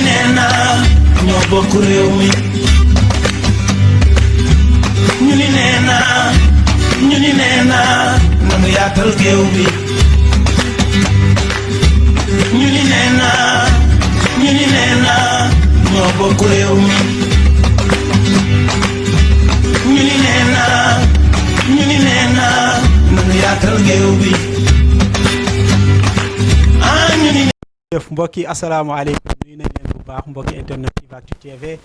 nee naa ñoo bokk réew mi ñu ni nee naa nanu yaatal géew bi ñu ni nee naa ñoo bokk réew mi ñu ni nee naa nanu yaatal géew bi mbokki asalaamaaleykum nuyu nañ leen bu baax mbokki internet Tivactu TV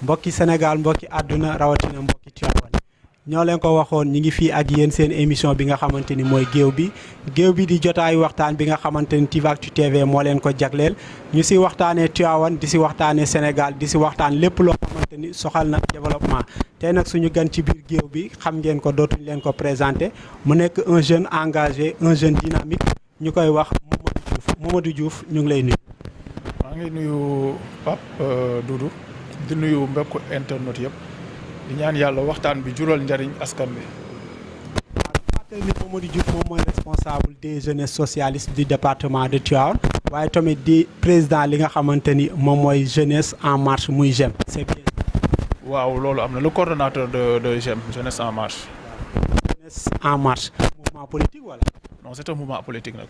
mbokki Sénégal mbokki àdduna rawatina mbokki Tivaouane ñoo leen ko waxoon ñi ngi fii ak yéen seen émission bi nga xamante ni mooy géew bi di jotaayu waxtaan bi nga xamante ni Tivactu TV moo leen ko jagleel ñu si waxtaanee Tivaouane di si waxtaanee Sénégal di si waxtaan lépp loo xamante ni soxal na développement tey nag suñu gan ci biir géew bi xam ngeen ko dootuñ leen ko présenté mu nekk un jeune engagé un jeune dynamique ñu koy wax Mamadou Diouf ñu ngi lay nuyu. maa ngi nuyu Pape Doudou di nuyu mbokku internet yëpp di ñaan yàlla waxtaan bi jural njariñ askan bi. fàttali ni Mamadou Diouf moom mooy responsable des jeunesses socialistes du département de Tivaouane waaye tamit di président li nga xamante ni moom mooy jeunesse en marche muy JEM. c'est bien. waaw loolu am na le coordonnateur de JEM jeunesse en marche. jeunesse en marche mouvement politique wala. non c'est un mouvement politique nag.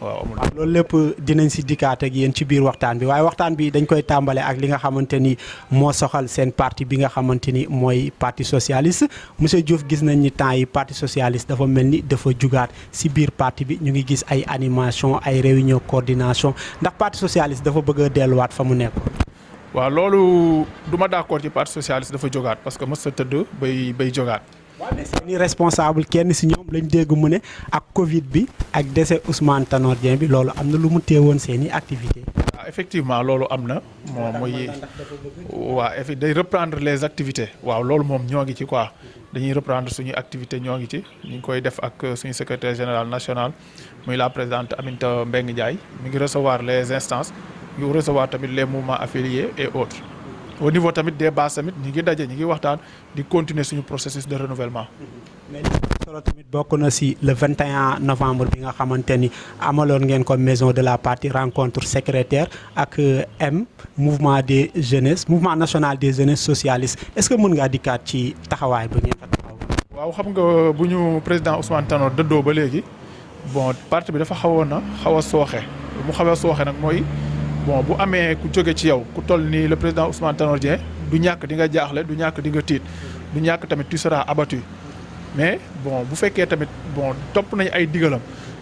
waaw loolu lépp dinañ si dikkaat ak yéen ci biir waxtaan bi waaye waxtaan bi dañ koy tàmbale ak li nga xamante ni moo soxal seen parti bi nga xamante ni mooy parti socialiste monsieur Diouf gis nañ ni temps yi parti socialiste dafa mel ni dafa jugaat si biir parti bi ñu ngi gis ay animation ay réunion coordination ndax parti socialiste dafa bëgg a delluwaat fa mu nekk. waaw loolu du ma d'accord ci parti socialiste dafa jógaat parce que mës sa tëdd bay jógaat. waaw mais seeni responsable kenn si ñoom lañ dégg mu ne ak Covid bi ak décès Ousmane Tanor Dieng bi loolu am na lu mu teewoon seeni activité waaw effectivement loolu am na moom mooy waaw day reprendre les activités waaw loolu moom ñoo ngi ci quoi dañuy reprendre suñuy activité ñoo ngi ci ñu ngi koy def ak suñu secrétaire général national muy la présidente Aminata Mbengue Ndiaye mi ngi recevoir les instances ñu recevoir tamit les mouvements affiliés et autres. au niveau tamit des bases tamit ñi ngi daje ñi ngi waxtaan di continuer suñu processus de renouvellement. mais li solo tamit bokk na si le 21 novembre bi nga xamante ni amaloon ngeen ko maison de la partie rencontre secrétaire ak mouvement des jeunesses mouvement national des jeunesses socialistes est-ce que mën ngaa dikkaat ci taxawaay ba ngeen fa taxaw. waaw xam nga bu ñu président Ousmane Tanor dëddoo ba léegi bon parti bi dafa xawoon na xaw a sooxe mu xaw a sooxe nag mooy. bon bu amee ku jóge ci yow ku toll ni le président Ousmane Tanor Dieng du ñàkk di nga jaaxle du ñàkk di nga tiit du ñàkk tamit tu seras abattu mais bon bu fekkee tamit bon topp nañ ay digalam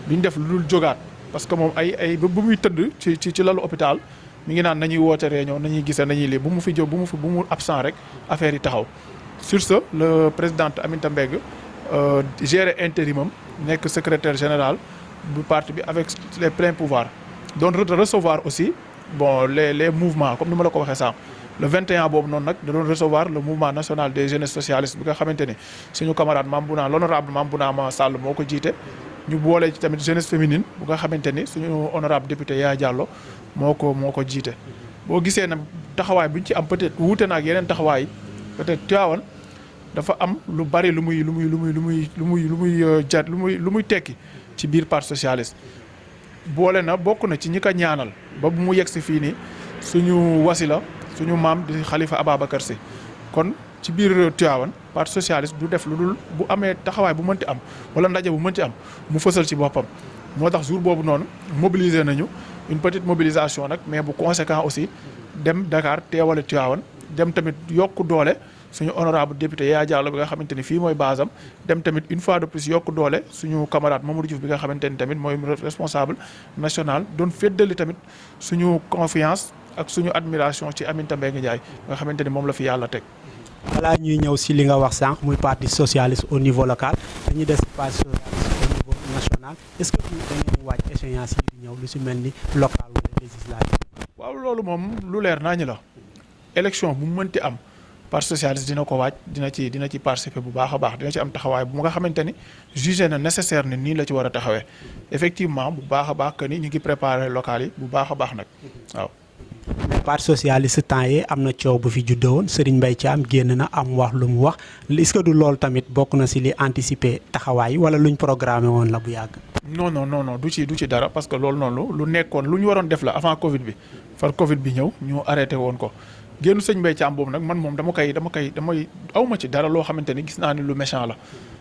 duñ def lu dul jógaat parce que moom ay bu muy tëdd ci lalu hôpital mi ngi naan nañuy woote réunion nañuy gisee nañuy lii bu mu fi jóg bu mu absent rek affaire yi taxaw sur ce le président Aminata Mbengue gérer intérimam nekk secrétaire général bu parti bi avec les pleins pouvoirs donc recevoir aussi bon les mouvements comme ni ma la ko waxee sànq le 21 boobu noonu nag da doon recevoir le mouvement national des jeunesses socialistes bi nga xamante ni suñu camarade Mambouna l'honorable Mambouna Sall moo ko jiite ñu boole ci tamit jeunesse féminine bu nga xamante ni suñu honorable député Yaya Diallo moo ko jiite. boo gisee nag taxawaay bu ñu ci am peut-être wuute na ak yeneen taxawaay peut-être Tivaouane dafa am lu bari lu muy tekki ci biir parti socialiste. boole na bokk na ci ñi ko ñaanal ba bu mu yegg si fii nii suñu wasila suñu maam di Khalifa Ababacar Sy kon ci biir Tivaouane parti socialiste du def lu dul bu amee taxawaay bu mënti am wala ndaje bu mënti am mu fësal ci boppam moo tax jour boobu noonu mobiliser nañu une petite mobilisation nag mais bu conséquent aussi dem Dakar teewale Tivaouane dem tamit yokku doole suñu honorable député Yaya Diallo bi nga xamante ni fii mooy basam dem tamit une fois de plus yokk doole suñu camarade Mamadou Diouf bi nga xamante ni tamit mooy responsable national doon féddali tamit suñu confiance ak suñu admiration ci Aminata Mbengue Ndiaye nga xamante ni moom la fi yàlla teg. voilà ñuy ñëw si li nga wax sànq muy parti socialiste au niveau local dañuy des parti socialiste au niveau national est-ce que da ngeen waaj échéance yi di ñëw lu si mel ni local wala législative. waaw loolu moom lu leer nañu la élection bu mu mënti am. parti socialiste dina ko waaj dina ci participer bu baax a baax dina ci am taxawaay bu nga xamante ni jugé na nécessaire ne nii la ci war a taxawee effectivement bu baax a baax que ni ñu ngi préparer local yi bu baax a baax nag waaw. mais parti socialiste temps yii am na coow bu fi juddoo woon Serigne Mbaye Thiam génn na am wax lu mu wax est-ce que du loolu tamit bokk na si li anticiper taxawaay wala luñ programmé woon la bu yàgg. non du ci dara parce que loolu noonu lu nekkoon lu ñu waroon def la avant Covid bi far Covid bi ñëw ñu arrêté woon ko génnu sëñ Mbaye Thiam boobu nag man moom damay awma ci dara loo xamante ni gis naa ni lu méchant la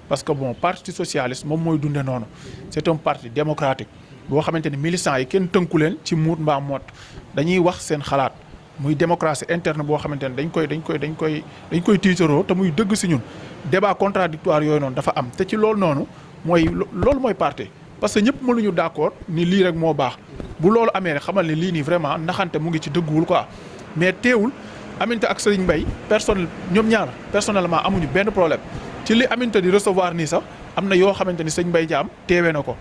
parce que bon parti socialiste moom mooy dunde noonu c'est un parti démocratique boo xamante ni militants yi kenn tënku leen ci muut mbaa moot dañuy wax seen xalaat muy démocratie interne boo xamante ni dañ koy tiitaroo te muy dëgg si ñun débat contradictoire yooyu noonu dafa am te ci loolu noonu loolu mooy parti parce que ñëpp mënuñu d'accord ni lii rek moo baax bu loolu amee rek xamal ne lii nii vraiment naxante mu ngi ci dëgguwul quoi mais teewul Aminta ak Serigne Mbaye ñoom ñaar personnellement amuñu benn problème ci li Aminta di recevoir nii sax am na yoo xamante ni Serigne Mbaye Thiam teewee na ko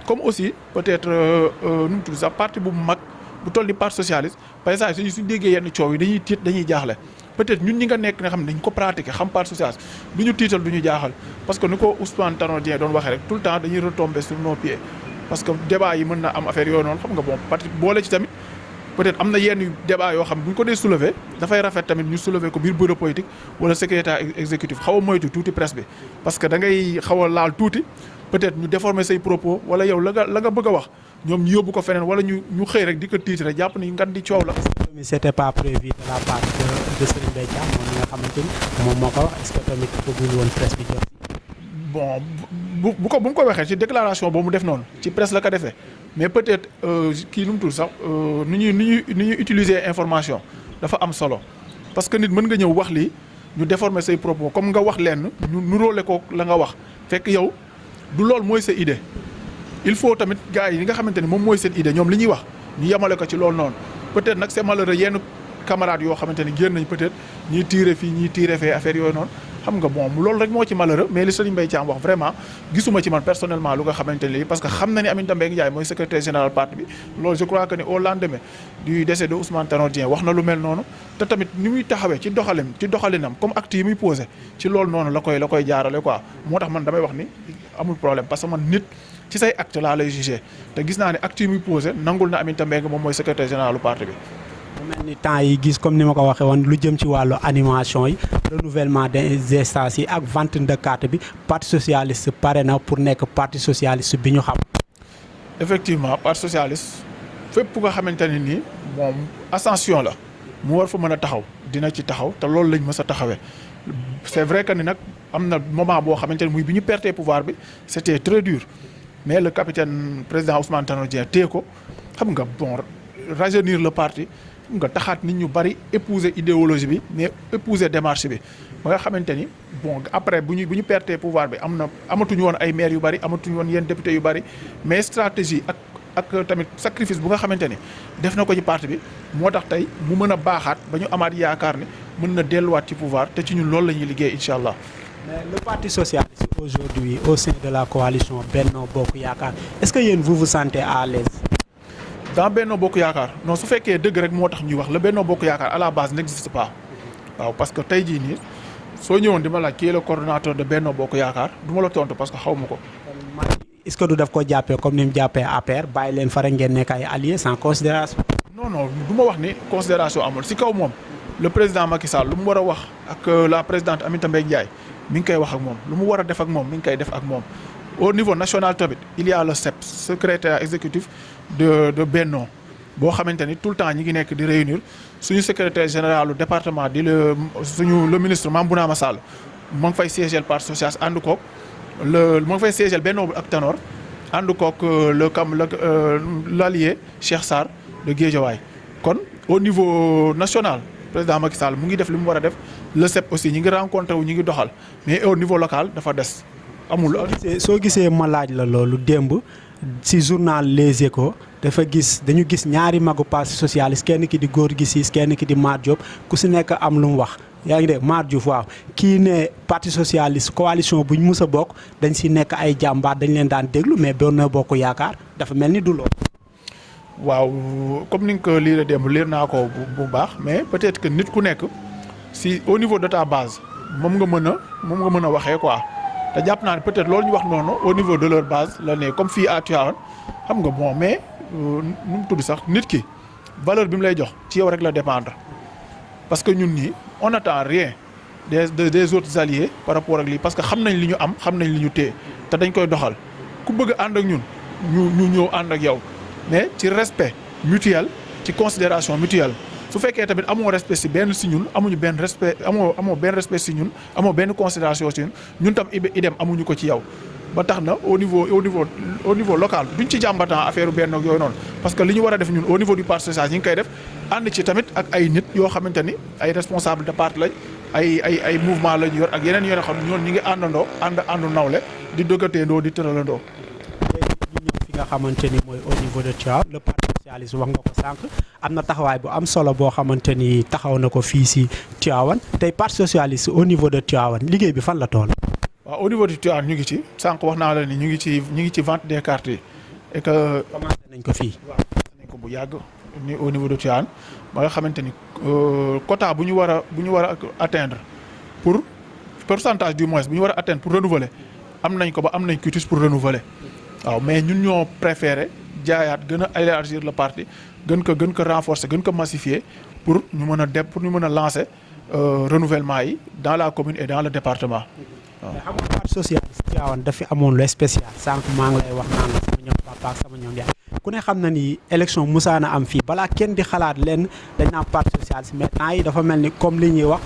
comme aussi peut-être nu mu tudd sax parti bu mag bu toll ni parti socialiste par exemple suñu déggee yenn coow yi dañuy tiit dañuy jaaxle peut-être ñun ñi nga nekk nga xam ne dañ ko pratiquer xam parti socialiste du ñu tiital du ñu jaaxal parce que ni ko Ousmane Tanor Dieng doon waxee rek tout le temps dañuy retomber sur nos pieds parce que débat yi mën na am affaire yooyu noonu xam nga bon parti boole ci tamit peut-être am na yenn débat yoo xam bu ñu ko dee soulever dafay rafet tamit ñu soulever ko biir bureau politique wala secrétaire exécutif xaw a moytu tuuti presse bi parce que da ngay xaw a laal tuuti peut-être ñu déformer say propos wala yow la nga bëgg a wax ñoom ñu yóbbu ko feneen wala ñu xëy rek di ko titre jàpp ni ngan di coow la. mais c'était pas prévu de la part de Serigne Mbaye Thiam moom mi nga xamante ni moom moo ko wax est-ce que tamit bëggul woon presse bi jot. bon bu mu ko waxee ci déclaration boobu mu def noonu ci presse la ko defee mais peut-être kii nu mu tudd sax ni ñuy utiliser information dafa am solo parce que nit mën nga ñëw wax lii ñu déformer say propos comme nga wax lenn ñu nuróole ko la nga wax fekk yow du loolu mooy sa idée il faut tamit gars yi nga xamante ni moom mooy seen idée ñoom li ñuy wax ñu yemale ko ci loolu noonu peut-être nag c'est malheureux yenn camarades yoo xamante ni génn nañ peut-être ñiy tirer fii ñiy tirer fee affaire yooyu noonu xam nga bon loolu rek moo ci malheureux mais li Serigne Mbaye Thiam wax vraiment gisuma ci man personnellement lu nga xamante ni parce que xam na ni Aminata Mbengue Ndiaye mooy secrétaire général parti bi loolu je crois que ni au lendemain du décès de Ousmane Tanor Dieng wax na lu mel noonu te tamit ni muy taxawee ci doxalinam comme acte yi muy posé ci loolu noonu la koy jaarale quoi moo tax man damay wax ni amul problème parce que man nit ci say acte laa lay jugé te gis naa ne acte yi muy posé nangul na Aminata Mbengue moom mooy secrétaire général parti bi. mu mel ni temps yi gis comme ni ma ko waxee woon lu jëm ci wàllu animation yi renouvellement des instances yi ak vente de carte bi parti socialiste pare na pour nekk parti socialiste bi ñu xam. effectivement parti socialiste fépp nga xamante ne nii moom ascension la mu war fa mën a taxaw dina ci taxaw te loolu lañ mës a taxawee c'est vrai que ni nag am na moment boo xamante ne muy bi ñu perdre pouvoir bi c'était très dur mais le capitaine président Ousmane Tanor Dieng téye ko xam nga bon rajeunir le parti. nga taxaat nit ñu bari épouser idéologie bi mais épouser démarche bi ba nga xamante ni bon après bu ñu perdre pouvoir bi amatuñu woon ay maires yu bari amatuñu woon yenn députés yu bari mais stratégie ak tamit sacrifice bu nga xamante ni def na ko ci parti bi moo tax tey mu mën a baaxaat ba ñu amaat yaakaar ni mën na delluwaat ci pouvoir te ci ñun loolu la ñuy liggéey incha allah. mais le parti socialiste aujourd'hui au sein de la coalition Benno Bokk Yaakaar est-ce que yéen vous sentez à l'aise? dans Benno Bokk Yaakaar non su fekkee dëgg rek moo tax ñuy wax le Benno Bokk Yaakaar à la base n'existe pas waaw parce que tey jii nii soo ñëwoon di ma laaj qui est le coordonnateur de Benno Bokk Yaakaar du ma la tontu parce que xaw ma ko. est-ce que du daf ko jàppee comme ni mu jàppee APR bàyyi leen fa rek ngeen nekk ay alliés sans considération. non du ma wax ni considération amul si kaw moom le président Macky Sall lu mu war a wax ak la présidente Aminata Mbengue Ndiaye mi ngi koy wax ak moom lu mu war a def ak moom mi ngi koy def ak moom. au niveau national tamit il y a le CEP secrétaire exécutif de Benno boo xamante ni tout le temps ñi ngi nekk di réunir suñu secrétaire général du département di le ministre Mame Bounama Sall ma ngi fay siégel parti socialiste ànd koog ma ngi fay siégel Benno ak Tanor ànd koog l'allié Cheikh Sarr de Guédiawaye kon au niveau national président Macky Sall mu ngi def li mu war a def le CEP aussi ñi ngi rencontré wu ñi ngi doxal mais au niveau local dafa des. amul soo gisee ma laaj la loolu démb ci journal Les Échos dañu gis ñaari magu parti socialiste kenn ki di Gorgui Ciss kenn ki di Mar Diop ku si nekk am lu mu wax yaa ngi dégg Mar Diouf waaw kii ne parti socialiste coalition bu ñu mus a bokk dañ si nekk ay jàmbaar dañ leen daan déglu mais Benno Bokk Yaakaar dafa mel ni du loolu. waaw comme ni nga ko liiree démb liir naa ko bu baax mais peut-être que nit ku nekk si au niveau de ta base moom nga mën a waxee quoi. te jàpp naa ne peut-être loolu ñu wax noonu au niveau de leur base la ne comme fii à Tivaouane xam nga bon mais nu mu tudd sax nit ki valeur bi mu lay jox ci yow rek la dépendre parce que ñun ñii on n'attend rien des autres alliés par rapport ak lii parce que xam nañ li ñu am xam nañ li ñu téye te dañ koy doxal ku bëgg ànd ak ñun ñu ñëw ànd ak yow mais ci respect mutuel ci considération mutuelle su fekkee tamit amoo respect si benn si ñun amuñu benn respect amoo benn respect si ñun amoo benn considération si ñun tam idem amuñu ko ci yow ba tax na au niveau local duñ ci jàmbatan affaire benn ak yooyu noonu parce que li ñu war a def ñun au niveau du parti social ñi ngi koy def ànd ci tamit ak ay nit yoo xamante ni ay responsable de parti lañ ay mouvement lañ yor ak yeneen yoo xam ne ñoon ñi ngi àndandoo àndu nawle di dëggateendoo di tëralandoo. léegi ñu ñëw fi nga xamante ni mooy au niveau de Tivaouane le parti socialiste wax nga ko sànq am na taxawaay bu am solo boo xamante ni taxaw na ko fii si Tivaouane tey parti socialiste au niveau de Tivaouane liggéey bi fan la toll. waaw au niveau de Tivaouane ñu ngi ci sànq wax naa la ni ñu ngi ci vente des cartes yi et que. commencé nañ ko fii. waaw commencé nañ ko bu yàgg ni au niveau de Tivaouane ba nga xamante ni quota bu ñu war a atteindre pour pourcentage du moins bu ñu war a atteindre pour renouveler am nañ ko ba am nañ quitus pour renouveler waaw mais ñun ñoo préféré jaayaat gën a élargir le parti gën ko renforcer gën ko massifier pour ñu mën a lancer renouvellement yi dans la commune et dans le département. mais xam nga parti socialiste Tivaouane dafa amoon lu spécial sànq maa ngi lay wax naan la sama ñoom papa ak sama ñoom yaay ku ne xam na ni élection musaana am fii balaa kenn di xalaat leen dañ naan parti socialiste mais temps yi dafa mel ni comme li ñuy wax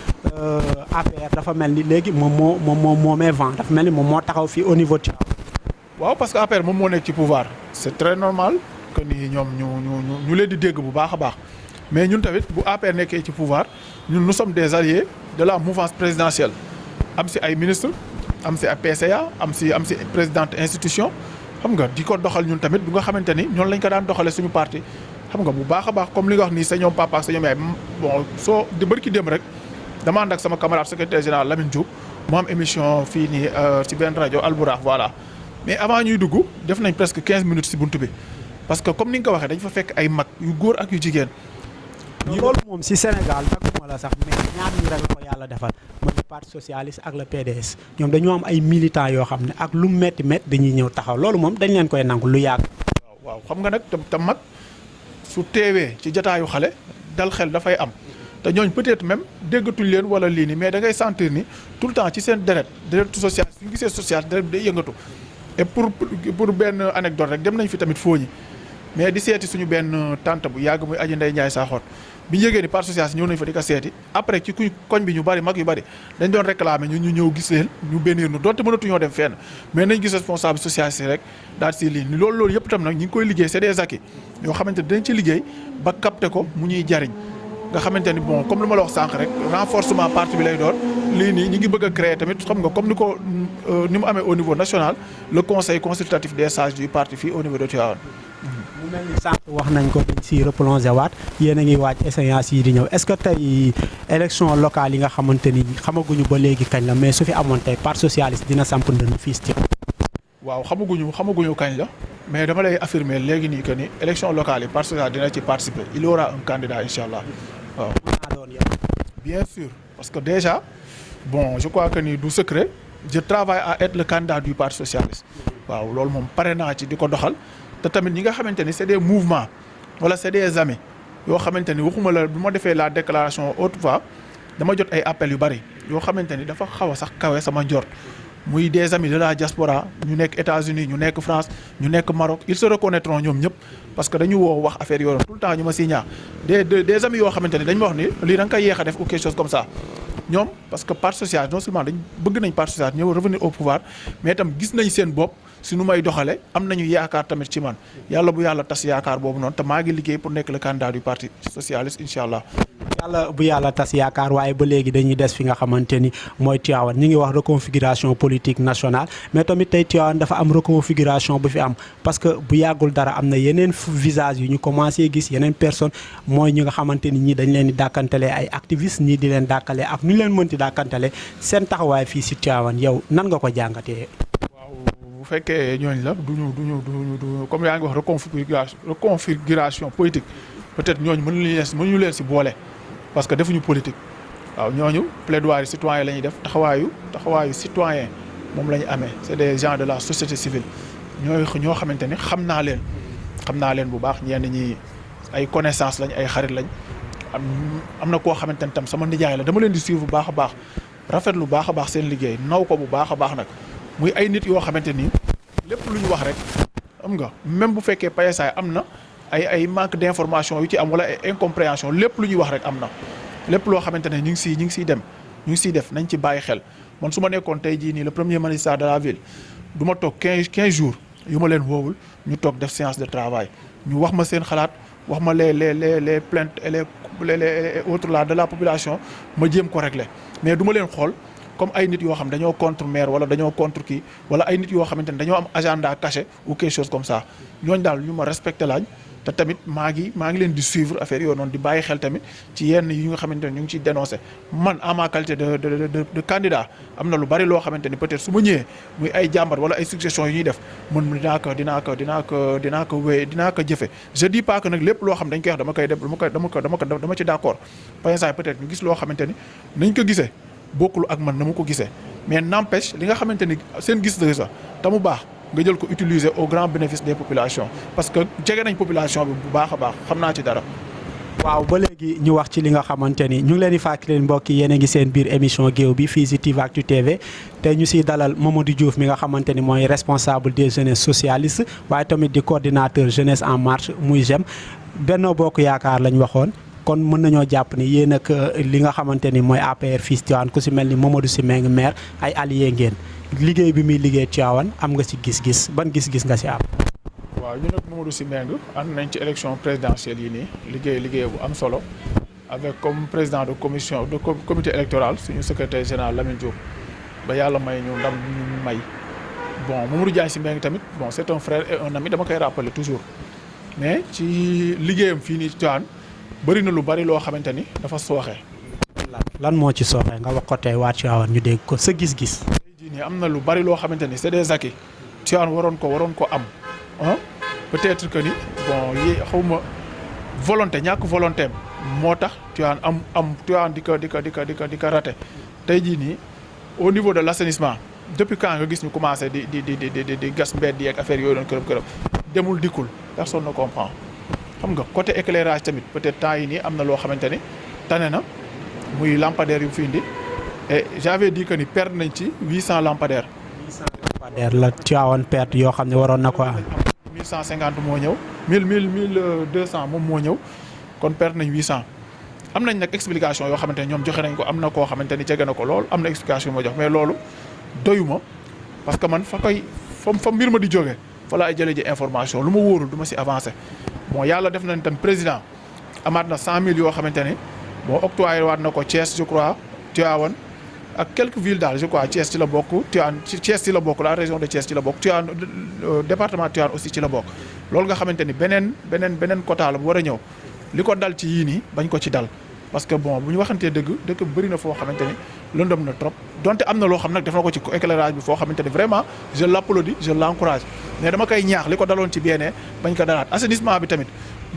APR dafa mel ni léegi moom moo met vent dafa mel ni moom moo taxaw fii au niveau Tivaouane. waaw parce que APR moom moo nekk ci pouvoir c'est très normal que ni ñoom ñu leen di dégg bu baax a baax mais ñun tamit bu APR nekkee ci pouvoir ñun nous sommes des alliés de la mouvance présidentielle am si ay ministres am si ay PCA am si présidente institution xam nga di ko doxal ñun tamit bu nga xamante ni ñoonu lañ ko daan doxalee suñu parti xam nga bu baax a baax comme li nga wax nii sa ñoom papa ak sa ñoom yaay bon soo di bërki dem rek dama ànd ak sama camarade secrétaire général Lamine Diop mu am émission fii nii ci benn rajo Albourakh voilà mais avant ñuy dugg def nañ presque 15 minutes si buntu bi parce que comme ni nga ko waxee dañ fa fekk ay mag yu góor ak yu jigéen. loolu moom si Sénégal dagguma la sax mais ñaar ñi rek ko yàlla defal mooy le parti socialiste ak le PDS ñoom dañoo am ay militants yoo xam ne ak lu métti dañuy ñëw taxaw loolu moom dañ leen koy nangu lu yàgg. waaw xam nga nag tam mag su teewee ci jataayu xale dal xel dafay am te ñooñ peut-être même déggatuñ leen wala lii nii mais da ngay sentir ni tout le temps ci seen deret social suñu gisee social deret bi day yëngatu et pour benn anecdote rek dem nañ fi tamit fooñi mais di seeti suñu benn tante bu yàgg muy aji Ndeye Ndiaye Sakhoor bi ñu yëgee ni parti socialiste ñëw nañ fa di ko seeti après ci koñ bi ñu bari mag yu bari dañ doon réclamer ñu ñëw gis leen ñu bénir nu donte mënatuñoo dem fenn mais nañ gis responsable socialiste rek daal si lii loolu yëpp tam nag ñu ngi koy liggéey c'est des acquis yoo xamante ni dañ ci liggéey ba capter ko mu ñuy jariñ nga xamante ni bon comme li ma la wax sànq rek renforcement parti bi lay doon lii nii ñi ngi bëgg a créer tamit xam nga comme ni mu amee au niveau national le conseil consultatif des sages du parti fii au niveau de Tivaouane. mu mel ni sànq wax nañ ko dañ si replongé waat yéen a ngi waaj échéance yi di ñëw est-ce que tey élection locale yi nga xamante ni xamaguñu ba léegi kañ la mais su fi amoon tey parti socialiste dina samp ndënd fii ci. waaw xamaguñu kañ la mais dama lay affirmer léegi nii que ni élection locale yi parti socialiste dina ci participer il y aura un candidat incha allah waaw. mën naa doon yow. bien sûr parce que déjà bon je crois que ni du secret je travaille à être le candidat du parti socialiste waaw loolu moom pare naa ci di ko doxal. te tamit ñi nga xamante ni c'est des mouvements wala c'est des amis yoo xamante ni waxuma la bu ma defee la déclaration autrefois dama jot ay appels yu bari yoo xamante ni dafa xaw a sax kawe sama njort muy des amis de la diaspora ñu nekk États-Unis ñu nekk France ñu nekk Maroc ils se reconnaîtront ñoom ñëpp parce que dañu woo wax affaire yooyu tout le temps ñu ma siy ñaax des amis yoo xamante ni dañ ma wax ni lii da nga koy yéex a def ou quelque chose comme ça ñoom parce que parti socialiste non seulement dañ bëgg nañ parti socialiste ñëw revenir au pouvoir mais itam gis nañ seen bopp si nu may doxale am nañu yaakaar tamit ci man yàlla bu yàlla tas yaakaar boobu noonu te maa ngi liggéey pour nekk le candidat du parti socialiste incha allah. yàlla bu yàlla tas yaakaar waaye ba léegi dañuy des fi nga xamante ni mooy Tivaouane ñi ngi wax reconfiguration politique nationale mais tamit tey Tivaouane dafa am reconfiguration bu fi am parce que bu yàggul dara am na yeneen visage yu ñu commencé gis yeneen personne mooy ñi nga xamante ni ñii dañ leen di dàkkantale ay activistes ñii di leen dàkkale ak nu ñu leen mënti dàkkantale seen taxawaay fii si Tivaouane yow nan nga ko jàngatee. bu fekkee ñooñ la duñu comme yaa ngi wax reconfiguration politique peut-être ñooñu mënuñu leen si boole parce que defuñu politique waaw ñooñu plaidoyer citoyen la ñuy def taxawaayu citoyen moom la ñu amee c'est des gens de la société civile ñoo xamante ni xam naa leen bu baax ñenn ñi ay connaissance lañ ay xarit lañ am na koo xamante ni tam sama nijaay la dama leen di suivre bu baax a baax rafetlu bu baax a baax seen liggéey naw ko bu baax a baax nag muy ay nit yoo xamante ni lépp lu ñu wax rek xam nga même bu fekkee PSA am na ay manque d'information yu ci am wala ay incompréhension lépp lu ñuy wax rek am na lépp loo xamante ne ñu ngi siy def nañ ci bàyyi xel man su ma nekkoon tey jii nii le premier magistrat de la ville du ma toog 15 jours yu ma leen woowul ñu toog def séance de travail ñu wax ma seen xalaat wax ma les plaintes et les autres là de la population ma jéem ko régler mais du ma leen xool comme ay nit yoo xam dañoo contre maire wala dañoo contre kii wala ay nit yoo xamante ne dañoo am agenda caché ou quelque chose comme ça ñooñu daal ñu ma respecté lañ te tamit maa ngi leen di suivre affaire yooyu noonu di bàyyi xel tamit ci yenn yi nga xamante ne ñu ngi ciy dénoncé man en ma qualité de candidat am na lu bari loo xamante ni peut-être su ma ñëwee muy ay jàmbat wala ay suggestions yu ñuy def man dinaa ko jëfe je dis pas que nag lépp loo xam dañ koy wax dama koy def dama ci d'accord par exemple peut-être ñu gis loo xamante ni nañ ko gisee bokkul ak man na ma ko gisee mais n'empêche li nga xamante ni seen gis la sax te mu baax nga jël ko utiliser au grand bénéfice des populations parce que jege nañ population bi bu baax a baax xam naa ci dara. waaw ba léegi ñu wax ci li nga xamante ni ñu ngi leen di fàttali mbokk yi yéen a ngi seen biir émission géew bi fii si Tivactu TV te ñu siy dalal Mamadou Diouf mi nga xamante ni mooy responsable des jeunesses socialistes waaye tamit di coordinateur jeunesse en marche muy JEM Benno Bokk Yaakaar lañ waxoon. kon mën nañoo jàpp ni yéen ak li nga xamante ni mooy APR fii Tivaouane ku si mel ni Mamadou Sy Mbengue maire ay alliés ngeen liggéey bi muy liggéey Tivaouane am nga ci gis-gis ban gis-gis nga si am. waaw ñu nag Mamadou Sy Mbengue ànd nañ ci élection présidentielle yi nii liggéey bu am solo avec comme président de comité électoral suñu secrétaire général Lamine Diop ba yàlla may ñu ndam ñu may bon Mamadou Diagne Sy Mbengue tamit bon c'est un frère et un ami dama koy rappeler toujours mais ci liggéeyam fii nii Tivaouane bëri na lu bari loo xamante ni dafa sooxe. lan moo ci sooxe nga wax ko tey waa Tivaouane ñu dégg ko sa gis-gis. tey jii nii am na lu bari loo xamante ni c'est des acquis Tivaouane waroon ko am peut-être que ni bon xawma volonté ñàkk volonté moo tax Tivaouane am Tivaouane di ko raté tey jii nii au niveau de l'assainissement depuis quand nga gis ñu commencé di gas mbedd yi ak affaire yooyu doon kërëb demul dikkul personne ne comprend. xam nga côté éclairage tamit peut-être temps yi nii am na loo xamante ni tane na muy lampadaire yu fi indi et j'avais dit que ni perdre nañ ci 800 lampadaires. 800 lampadaires la Tivaouane perte yoo xam ne waroon na ko am. 1150 moo ñëw 1200 moom moo ñëw kon perte nañ 800 am nañ nag explication yoo xamante ne ñoom joxe nañ ko am na koo xamante ni jege na ko lool am na explication moo jox mais loolu doyuma parce que man fa mbir ma di jógee fa laay jëlee ji information lu ma wóorul du ma si avancer. bon yàlla def nañ tam président amaat na 100 000 yoo xamante ne bon octroyé waat na ko Thiès je crois Tivaouane ak quelques villes daal je crois Thiès ci la bokk Tivaouane Thiès ci la bokk la région de Thiès ci la bokk Tivaouane département Tivaouane aussi ci la bokk loolu nga xamante ni beneen quota la bu war a ñëw li ko dal ci yii nii bañ ko ci dal parce que bon bu ñu waxantee dëkk bëri na foo xamante ni lëndëm na trop donte am na loo xam nag def na ko ci éclairage bi foo xamante ni vraiment je l'applaudis je l'encourage mais dama koy ñaax li ko daloon ci beneen bañ ko dalaat assainissement bi tamit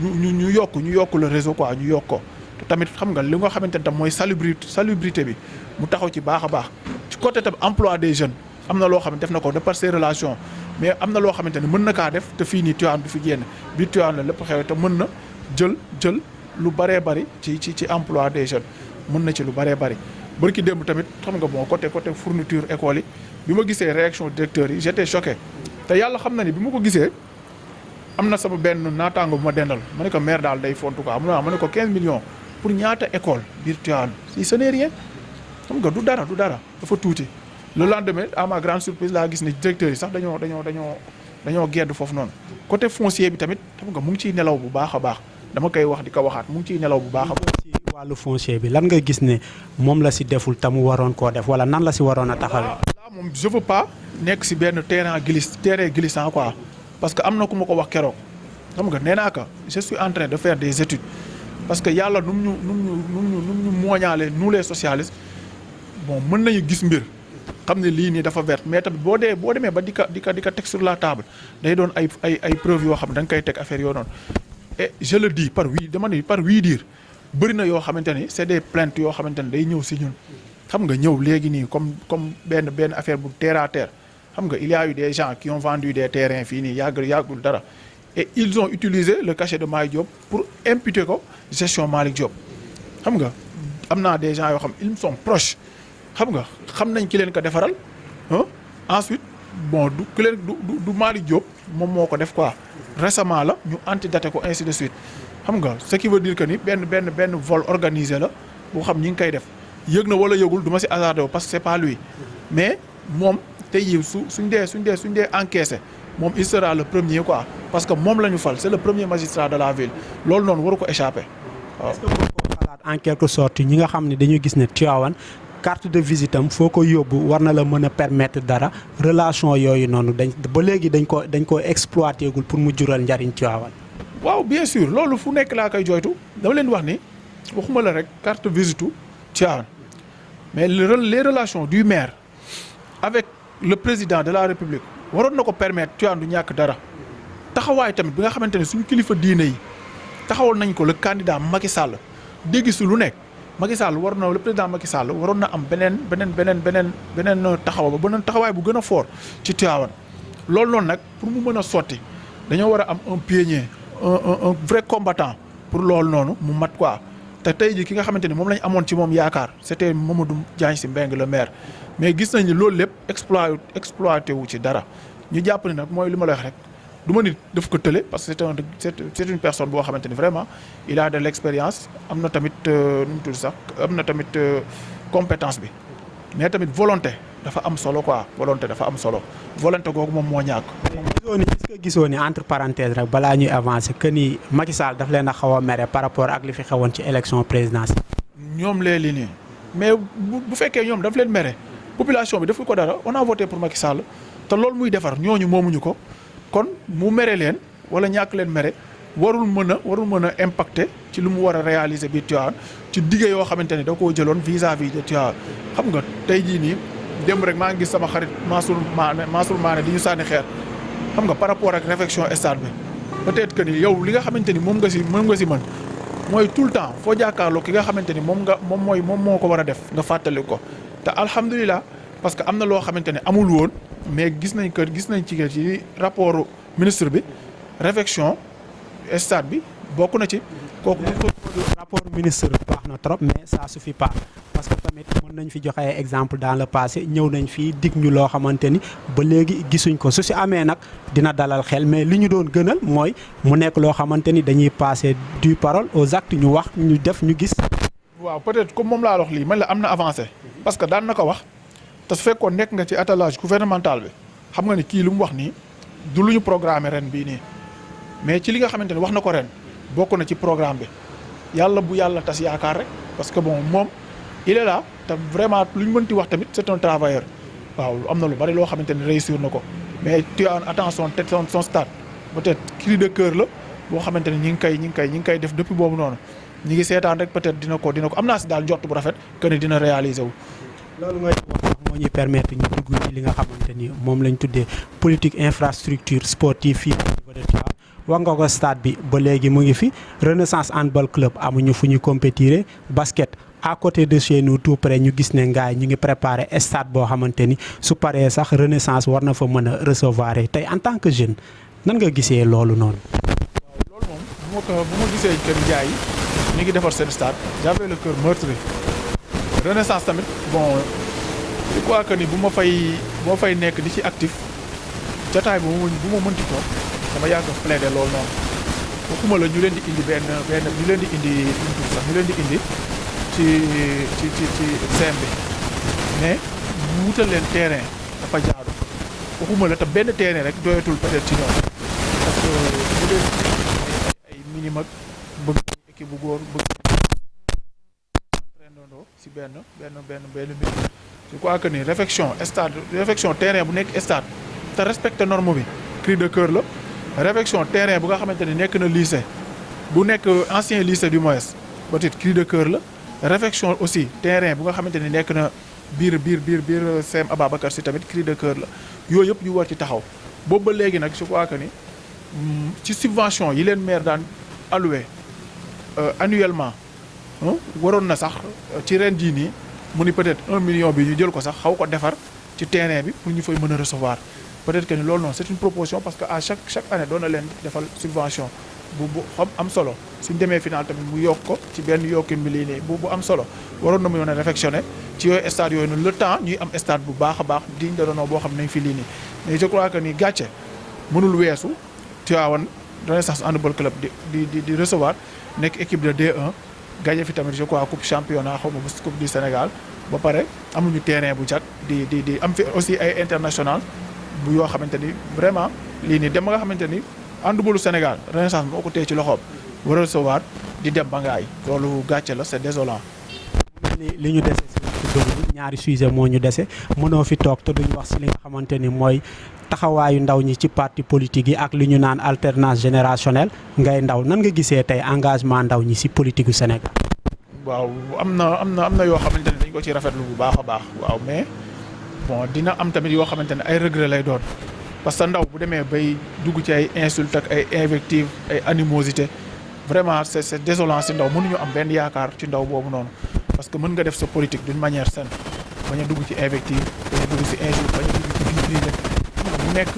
ñu yokk le réseau quoi ñu yokk ko te tamit xam nga li nga xamante ni tam mooy salubrité bi mu taxaw ci baax a baax ci côté tam emploi des jeunes am na loo xam ne def na ko de par ses relations mais am na loo xamante ni mën na kaa def te fii nii Tivaouane du fi génn biir Tivaouane la lépp xew te mën na jël lu bëree bëri ci emploi des jeunes mën na ci lu bëree bëri bërki démb tamit xam nga bon côté fourniture école yi bi ma gisee réaction directeur yi j'étais choqué te yàlla xam na ni bi ma ko gisee am na sama benn naataango bu ma dendal ma ne ko maire daal day fontu quoi ma ne ko 15 millions pour ñaata école biir Tivaouane si ce n'est rien xam nga du dara dafa tuuti le lendemain à ma grande surprise laa gis ne directeurs yi sax dañoo gedd foofu noonu côté foncier bi tamit xam nga mu ngi ciy nelaw bu baax a baax dama koy wax di ko waxaat mu ngi ciy nelaw bu baax a baax. ci wàllu foncier bi lan nga gis ne moom la si deful te mu waroon koo def wala nan la si waroon a taxawee. là moom je veux pas nekk si benn terrain glissant quoi parce que am na ku ma ko wax keroog xam nga nee naa ko je suis en train de faire des études parce que yàlla nu mu ñu mooñaale nous les socialistes bon mën nañu gis mbir xam ne lii nii dafa vert mais tamit boo demee ba di ka teg sur la table day doon ay preuves yoo xam ne da nga koy teg affaire yoo noonu et je le dis par oui dire bëri na yoo xamante ni c'est des plaintes yoo xamante ni day ñëw si ñun xam nga ñëw léegi nii comme benn affaire bu terre à terre xam nga il y a eu des gens qui ont vendu des terrains fii nii yàggul dara et ils ont utilisé le cachet de Malick Diop pour imputer ko gestion Malick Diop xam nga am naa des gens yoo xam ils me sont proches xam nga xam nañ ki leen ko defaral ensuite bon du ku leen du Malick Diop moom moo ko def quoi récemment la ñu antidaté ko ainsi de suite xam nga ce qui veut dire que ni benn vol organisé la boo xam ñi ngi koy def yëg na wala yëgul du ma si hasardé parce que c'est pas lui mais moom tey jii suñ dee encaissé moom il sera le premier quoi parce que moom la ñu fal c'est le premier magistrat de la ville loolu noonu waru ko échapper waaw. est-ce que mën koo xalaat en quelque sorte ñi nga xam ne dañu gis ne Tivaouane carte de visite am foo ko yóbbu war na la mën a permettre dara relation yooyu noonu ba léegi dañ ko exploité gul pour mu jural njariñ Tivaouane. waaw bien sûr loolu fu nekk laa koy jooytu dama leen wax ni waxuma la rek carte visite Tivaouane mais les relations du maire avec le président de la République waroon na ko permettre Tivaouane du ñàkk dara taxawaay tamit bi nga xamante ne suñu kilifa diine yi taxawal nañ ko le candidat Macky Sall dégg si lu nekk Macky Sall le président Macky Sall waroon na am beneen taxawaay bu gën a fort ci Tivaouane loolu noonu nag pour mu mën a sotti dañoo war a am un pionnier un vrai combattant pour loolu noonu mu mat quoi te tey jii ki nga xamante ni moom lañ amoon ci moom yaakaar c'était Mamadou Diagne Sy Mbengue le maire mais gis nañ ni loolu lépp exploité wu ci dara ñu jàpp ni nag mooy li ma la wax rek du ma nit daf ko tële parce que c'est une personne boo xamante ni vraiment il a de l'expérience am na tamit nu mu tudd sax am na tamit compétence bi mais tamit volonté dafa am solo quoi volonté dafa am solo volonté googu moom moo ñàkk. gisoo ni entre parenthèses rek balaa ñuy avancer que ni Macky Sall daf leen a xaw a mere par rapport ak li fi xewoon ci élection présidentielle. ñoom léegi nii mais bu fekkee ñoom daf leen mere population bi defu ko dara on a voté pour Macky Sall te loolu muy defar ñooñu moomuñu ko kon mu mere leen wala ñàkk leen mere warul mën a impacter ci lu mu war a réaliser biir Tivaouane ci dige yoo xamante ni da koo jëloon vis-à-vis de Tivaouane xam nga tey jii nii démb rek maa ngi gis sama xarit Mansour Mané di ñu sànni xeer. xam nga par rapport ak réfection stade bi peut-être que ni yow li nga xamante ni moom nga si mën mooy tout le temps foo jàkkaarloo ki nga xamante ni moom moo ko war a def nga fàttali ko te alhamdulilah parce que am na loo xamante ne amul woon mais gis nañ ci rapport ministre bi réfection stade bi bokk na ci kooku rapport ministre baax na trop mais ça suffit pas parce que tamit mën nañ fi joxe ay exemple dans le passé ñëw nañ fii dig ñu loo xamante ni ba léegi gisuñ ko su si amee nag dina dalal xel mais li ñu doon gënal mooy mu nekk loo xamante ni dañuy passer du parole aux actes ñu wax ñu def ñu gis. waaw peut-être comme moom laa wax lii man la am na avancé parce que daan na ko wax te su fekkoon nekk nga ci attelage gouvernemental bi xam nga ni kii lu mu wax nii du lu ñu programmé ren bii nii mais ci li nga xamante ni wax na ko ren bokk na ci programme bi yàlla bu yàlla tas yaakaar rek parce que bon moom il est là te vraiment lu ñu mënti wax tamit c'est un travailleur waaw am na lu bari loo xamante ni réussir na ko mais Tivaouane attention son stade peut-être cri de cœur la boo xamante ni ñi ngi koy def depuis boobu noonu ñi ngi seetaan rek peut-être dina ko am naa si daal njort bu rafet que ni dina réaliser wu. loolu ngay wax moo ñuy permettre ñu dugg ci li nga xamante ni moom lañ tuddee politique infrastructure sportive fii au niveau de Tivaouane wax nga ko stade bi ba léegi mu ngi fi Renaissance handball club amuñu fu ñu compétir basket à côté de chez nous tout près ñu gis ne ngaay ñu ngi préparer stade boo xamante ni su paree sax Renaissance war na fa mën a recevoir tey en tant que jeune nan nga gisee loolu noonu. waaw loolu moom bu ma gisee kër Ndiaye ñu ngi defar seen stade j'avais le cœur meurtri Renaissance tamit bon je crois que ni bu ma fay nekk di ci actif jataay bu ma mënti toog dama yàgg a plaider loolu noonu waxuma la ñu leen di indi ñu leen di indi ci CEM bi mais mu wutal leen terrain dafa jaadu waxuma la te benn terrain rek doyatul peut-être ci ñoom parce que bu dee ay minimum bëgg équipe bu góor bëgg entraînement si benn minute je crois que ni réfection terrain bu nekk stade te respecté norme bi cri de cœur la réfection terrain bu nga xamante ni nekk na lycée bu nekk ancien lycée du moins peut-être cri de cœur la réfection aussi terrain bu nga xamante ni nekk na biir CEM Ababacar Sy tamit cri de cœur la yooyu yëpp ñu war ci taxaw boobu ba léegi nag je crois que ni ci subvention yi leen maire daan alloué annuellement waroon na sax ci ren jii nii mu ni peut-être 1 million bi ñu jël ko sax xaw ko defar ci terrain bi pour ñu fay mën a recevoir peut-être que ni loolu noonu c'est une proposition parce que à chaque année doon na leen defal subvention bu xam am solo suñ demee final tamit mu yokk ko ci benn yokkin bi lii nii bu am solo waroon na mu yoon a réfectionné ci yooyu stade yooyu noonu le temps ñuy am stade bu baax a baax digne de renom boo xam ne nañ fi lii nii mais je crois que ni gàcce mënul weesu Tivaouane Renaissance Handball Club di recevoir nekk équipe de D1 gagné fi tamit je crois coupe championnat xaw ma bu coupe du Sénégal ba pare amuñu terrain bu jag di am fi aussi ay international bu yoo xamante ni vraiment lii nii dem ba nga xamante ni handballu Sénégal Renaissance moo ko téye ci loxoom war a recevoir di dem ba ngaay loolu gàcce la c'est désolant. li ñu dese si bëri ñaari sujet moo ñu dese mënoo fi toog te duñ wax si li nga xamante ni mooy taxawaayu ndaw ñi ci parti politique yi ak li ñu naan alternance générationnelle ngay ndaw nan nga gisee tey engagement ndaw ñi si politique gu Sénégal. waaw am na yoo xamante ne dañ ko ci rafetlu bu baax a baax waaw mais bon dina am tamit yoo xamante ne ay regret lay doon parce que ndaw bu demee bay dugg ci ay insultes ak ay invectives ay animosité vraiment c'est désolant si ndaw mënuñu am benn yaakaar ci ndaw boobu noonu parce que mën nga def sa politique d'une manière saine bañ a dugg ci invective bañ a dugg ci insulte bañ a dugg ci vie privée mu nekk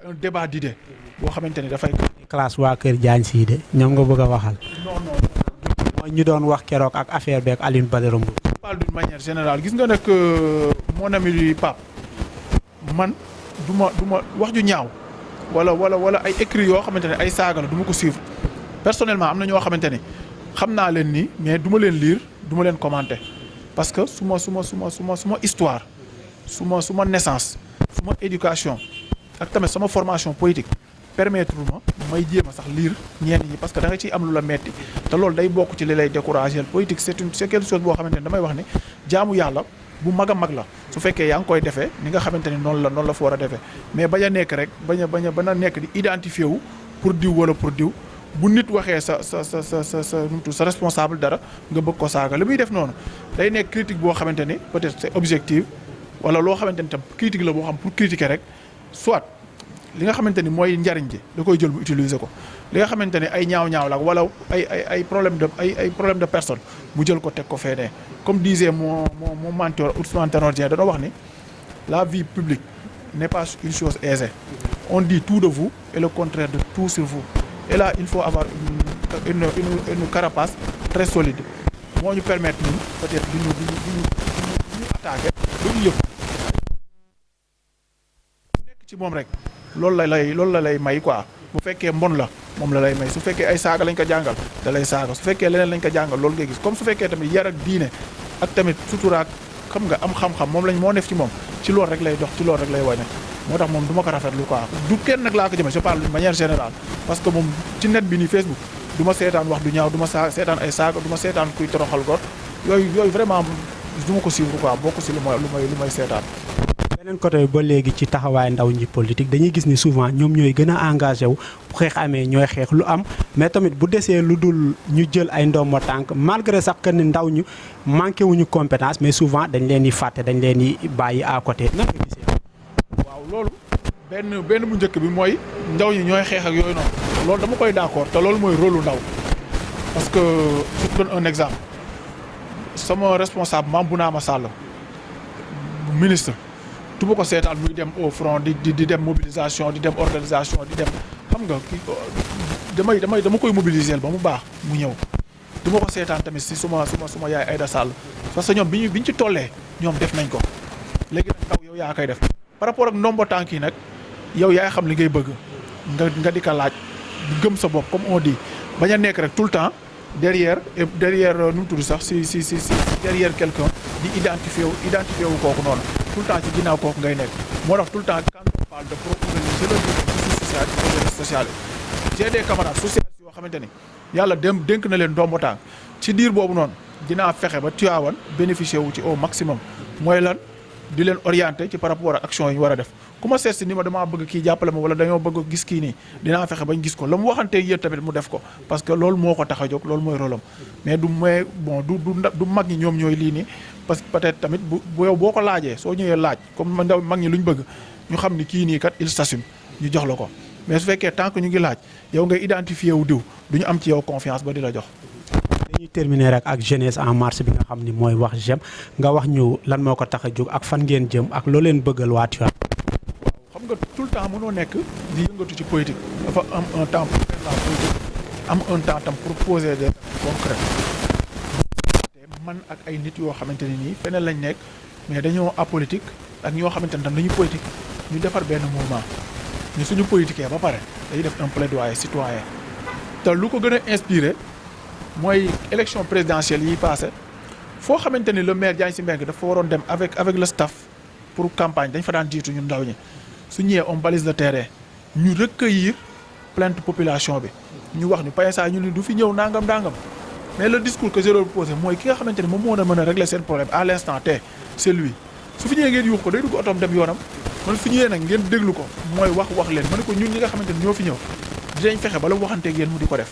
un débat d'idées boo xamante ni dafay. classe waa Kër Diagne sii de ñoom nga bëgg a waxal. non. mooy ñu doon wax keroog ak affaire beeg Alioune Badara Mboup. je parle d'une manière générale gis nga nag mon ami Pape man du ma wax ju ñaaw wala ay écrits yoo xamante ne ay saaga la du ma ko suivre personnellement am na ñoo xamante ni xam naa leen nii mais du ma leen lire du ma leen commenter parce que suma histoire suma naissance suma éducation ak tamit sama formation politique permettre ma may jéem a sax lire ñenn ñi parce que da nga ciy am lu la metti te loolu day bokk ci li lay décourager politique c'est quelque chose boo xamante ne damay wax ni jaamu yàlla bu mag a mag la su fekkee yaa ngi koy defee ni nga xamante ni noonu la fa war a defee mais bañ a nekk rek bañ a nekk di identifier wu pour diw wala pour diw bu nit waxee sa responsable dara nga bëgg ko saaga li muy def noonu day nekk critique boo xamante ni peut-être c'est objectif wala loo xamante ni tam critique la boo xam pour critiquer rek soit li nga xamante ni mooy njariñ ji da koy jël mu utiliser ko li nga xamante ni ay ñaaw-ñaaw la wala ay problème de personne mu jël ko teg ko feenee comme disait mon mentor Ousmane Tanor Dieng dañoo wax ni la vie publique n'est pas une chose aisée on dit tout de vous et le contraire de tout sur vous et là il faut avoir une carapace très solide moo ñu permettre ñun peut-être duñu attaquer duñu yëpp nekk ci moom rek loolu la lay may quoi bu fekkee mbon la moom la lay may su fekkee ay saaga lañ ko jàngal da lay saaga su fekkee leneen lañ ko jàngal loolu ngay gis comme su fekkee tamit yar ak diine ak tamit suturaak xam nga am xam-xam moom moo def ci moom ci loolu rek lay dox ci loolu rek lay wane moo tax moom du ma ko rafetlu quoi du kenn nag laa ko jëme je parle d'une manière générale parce que moom ci net bi nii Facebook du ma seetaan wax du ñaaw du ma seetaan ay saaga du ma seetaan kuy toroxal góor yooyu vraiment du ma ko suivre quoi bokk si lu may seetaan. beneen côté ba léegi ci taxawaay ndaw ñi politique dañuy gis ni souvent ñoom ñooy gën a engagé wu bu xeex amee ñooy xeex lu am mais tamit bu desee lu dul ñu jël ay ndombo tànk malgré sax que ni ndaw ñu manqué wuñu compétence mais souvent dañ leen di fàtte dañ leen di bàyyi à côté nan nga gisee. waaw loolu benn bu njëkk bi mooy ndaw ñi ñooy xeex ak yooyu noonu loolu dama koy d'accord te loolu mooy rôle lu ndaw parce que je te donne un exemple sama responsable Mame Bounama Sall ministre. tu ma ko seetaan muy dem au front di dem mobilisation di dem organisation di dem xam nga dama koy mobiliser ba mu baax mu ñëw du ma ko seetaan tamit si suma yaay Aïda Sall parce que ñoom bi ñu ci tollee ñoom def nañ ko léegi nag ndaw yow yaa koy def par rapport ak ndombo tànk yi nag yow yaay xam li ngay bëgg nga di ko laaj di gëm sa bopp comme on dit bañ a nekk rek tout le temps derrière nu mu tudd sax si derrière quelqu'un di identifier wu kooku noonu tout le temps ci ginnaaw kooku ngay nekk moo tax tout le temps quand on parle de projet social j'ai des camarades socialistes yoo xamante ni yàlla dénk na leen ndombo tànk ci diir boobu noonu dinaa fexe ba Tivaouane bénéficier wu ci au maximum mooy lan di leen orienter ci par rapport ak action yi ñu war a def ku ma seet si ni ma damaa bëgg kii jàppale ma wala dañoo bëgg gis kii nii dinaa fexe bañ gis ko la mu waxantee yéen tamit mu def ko parce que loolu moo ko tax a jóg loolu mooy rôle am mais du mag ñi ñoom ñooy lii nii parce que peut-être tamit bu yow boo ko laajee soo ñëwee laaj comme ndaw mag ñi lu ñu bëgg ñu xam ni kii nii kat il s'assume ñu jox la ko mais su fekkee tant que ñu ngi laaj yow ngay identifier wu diw du ñu am ci yow confiance ba di la jox. dañuy terminer rek ak jeunesse en marche bi nga xam ni mooy wax JEM nga wax ñu lan moo ko tax a jóg ak fan ngeen jëm ak loo leen bëggal waa Tivaouane. waaw xam nga tout le temps mënoo nekk di yëngatu ci politique dafa am un temps pour faire la politique am un temps tam pour poser des concrets te man ak ay nit yoo xamante ne nii feneen lañ nekk mais dañoo apolitique ak ñoo xamante ne tam dañuy politique ñu defar benn mouvement ñu suñu politiquee ba pare dañuy def un plaidoyer citoyen te lu ko gën a inspiré mooy élection présidentielle yi passé foo xamante ni le maire Diagne Sy Mbengue dafa waroon dem avec le staff pour campagne dañ fa daan jiitu ñun ndaw ñi su ñëwee on balise le terrain ñu recueillir plainte population bi ñu wax ñu PSA ñu ni du fi ñëw nangam mais le discours que je leur posé mooy ki nga xamante ni moom moo mën a régler seen problème à l'instant T c'est lui su fi ñëwee ngeen yuux ko day dugg otoom dem yoonam man fi ñëwee nag ngeen déglu ko mooy wax leen ma ne ko ñun ñi nga xamante ni ñoo fi ñëw dinañ fexe ba la waxanteeg yéen mu di ko def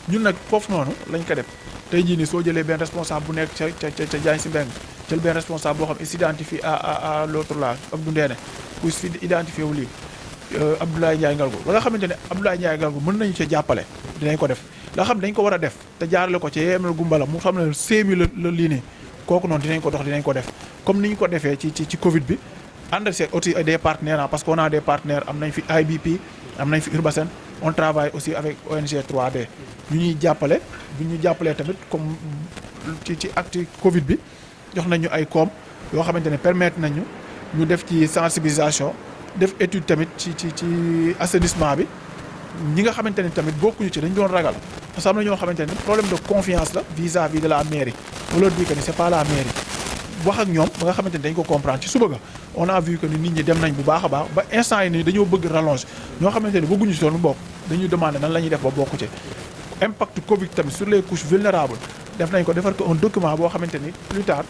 ñun nag foofu noonu lañ ko def tey jii nii soo jëlee benn responsable bu nekk ca Diagne Sy Mbengue jël benn responsable boo xam il s'identifie à l'autre là Abdou Ndéné ku si identifié wu lii Abdoulaye Ndiaye Ngalgou ba nga xamante ne Abdoulaye Ndiaye Ngalgou mën nañu ca jàppale dinañ ko def la xam dañ ko war a def te jaarale ko ci yemal gumbala mu xam ne séemi la lii nii kooku noonu dinañ ko dox dinañ ko def comme ni ñu ko defee ci Covid bi ànd ak aussi des partenaires parce qu'on a des partenaires am nañ fi IBP am nañ fi Urbasen on travaille aussi avec ONG 3D ñu ñuy jàppale bu ñu jàppalee tamit comme ci acte Covid bi jox nañu ay koom yoo xamante ne permettre nañu ñu def ci sensibilisation def étude tamit ci assainissement bi ñi nga xamante ne tamit bokkuñu ci dañ doon ragal parce que am na ñoo xamante ne problème de confiance la vis-à-vis de la mairie on leur dit que ni c'est pas la mairie wax ak ñoom ba nga xamante ne dañ ko comprendre ci suba ga on a vu que ni nit ñi dem nañ bu baax a baax ba instant yi nii dañoo bëgg rallonge ñoo xamante ne bëgguñu si doon bokk dañuy demander nan la ñuy def ba bokku ci impact Covid tamit sur les couches vulnérables def nañ ko defar ko un document boo xamante ni plus tard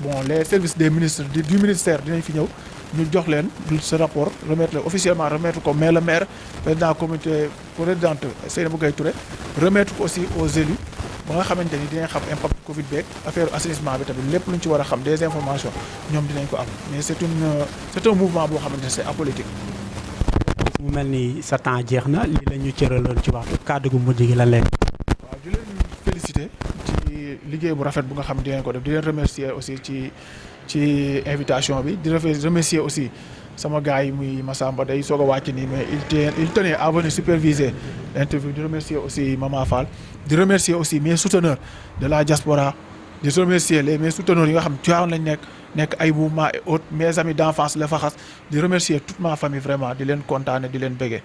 bon les services des ministres du ministère dinañ fi ñëw ñu jox leen ce rapport remettre leen officiellement remettre ko mais le maire président comité présidente Seynabou Gaye Touré remettre ko aussi aux élus ba nga xamante ni dinañ xam impact Covid beeg affaire assainissement bi tamit lépp lu ñu ci war a xam des informations ñoom dinañ ko am mais c'est un mouvement boo xamante ne c'est apolitique. mu mel ni sa temps jeex na li la ñu cëraloon ci waxtu kàddu gu mujj gi lan leen. waaw di leen féliciter ci liggéey bu rafet bu nga xam dinañ ko def di leen remercier aussi ci invitation bi di remercier aussi sama gars yi muy Massamba day soog a wàcc nii mais il tenait à venir superviser l'interview di remercier aussi Mama Fall di remercier aussi mes souteneurs de la diaspora di remercier mes souteneurs yi nga xam Tivaouane lañ nekk ay mouvement et autres mes amis d'enfance la faxas di remercier toute ma famille vraiment di leen kontaane di leen béggee.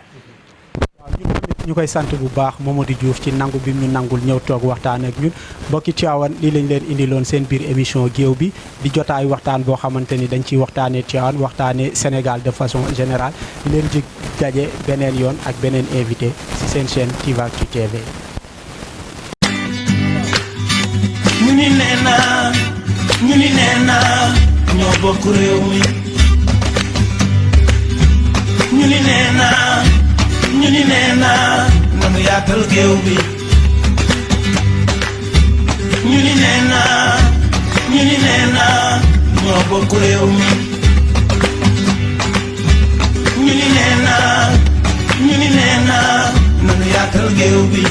ñu koy sant bu baax Mamadou Diouf ci nangu bi ñu nangul ñëw toog waxtaan ak ñun mbokki Tivaouane lii lañ leen indiloon seen biir émission géew bi di jotaay waxtaan boo xamante ni dañ ciy waxtaanee Tivaouane waxtaanee Sénégal de façon générale di leen jig daje beneen yoon ak beneen invité ci seen chaîne Tivactu TV. ñu ni nee naa ñoo bokk réew mi ñu ni nee naa nanu yaatal géew bi ñu ni nee naa ñoo bokk réew mi ñu ni nee naa nanu yaatal géew bi